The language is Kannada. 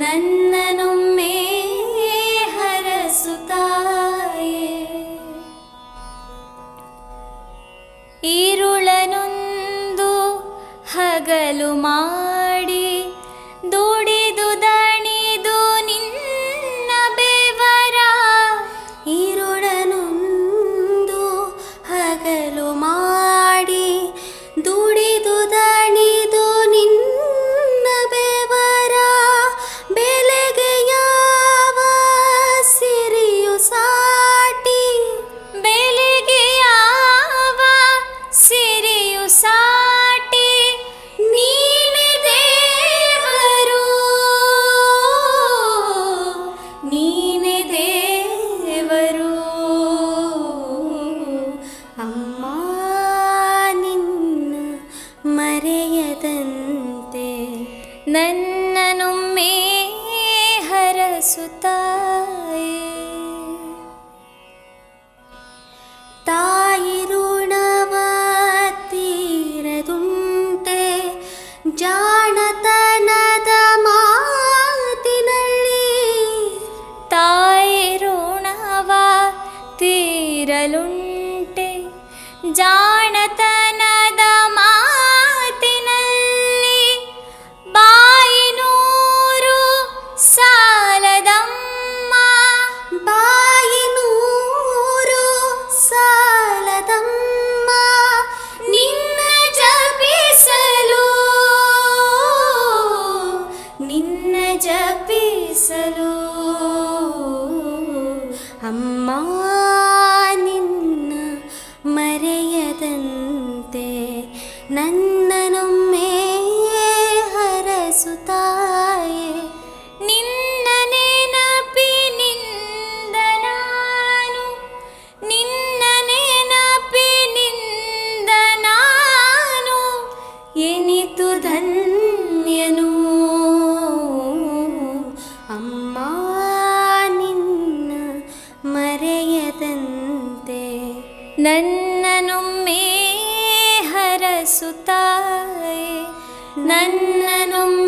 ನನ್ನನೊಮ್ಮೆ ಹರಸುತ್ತಾಯೆ. ಈರುಳನೊಂದು ಹಗಲು ಮಾಡಿ ದುಡಿದು ದಣಿದು ನಿನ್ನ ಬೆವರ, ಈರುಳನೊಂದು ಹಗಲು ಮಾಡಿ ದುಡಿದು ದಣಿದು ನಿನ್ನ ಬೆವರ, ಬೆಲೆಗೆ ಯಾವ ಸಿರಿಯು ಸಾಟಿ, ಬೆಲೆಗೆ ಯಾವ ಸಿರಿಯು ಸಾಟಿ, ನೀನೆ ದೇವರು ನೀನೆ ದೇವರು. ಅಮ್ಮ ನಿನ್ನ ಮರೆಯದಂತೆ ನನ್ನನೊಮ್ಮೆ ಹರಸುತ್ತಾಯೆ. ತಾಯಿ ಋಣವ ತೀರದುಂಟೆ ಜಾಣತನದ ಮಾತಿನಲ್ಲಿ, ತಾಯಿ ಋಣವ ತೀರಲುಂಟೆ ಜಾಣತನದ ಮಾತಿನಲ್ಲಿ, ಬಾಯಿನೂರು ಸಾಲದಮ್ಮ, ಬಾಯಿನೂರು ಸಾಲದಮ್ಮ, ನಿನ್ನ ಜಪಿಸಲು ನಿನ್ನ ಜಪಿಸಲು. ಅಮ್ಮ ನಿನ್ನ ಮರೆಯದಂತೆ ನನ್ನನೊಮ್ಮೆ ಹರಸುತ್ತಾಯೆ. ನಿನ್ನ ನೆನಪಿನಿಂದ ನಾನು, ನಿನ್ನ ನೆನಪಿನಿಂದ ನಾನು ಎನಿತು ಧನ್ಯನು. ಅಮ್ಮ ನಿನ್ನ ಮರೆಯದಂತೆ ನನ್ನನೊಮ್ಮೆ ಹರಸುತ್ತಾಯೆ. ನನ್ನನೊಮ್ಮೆ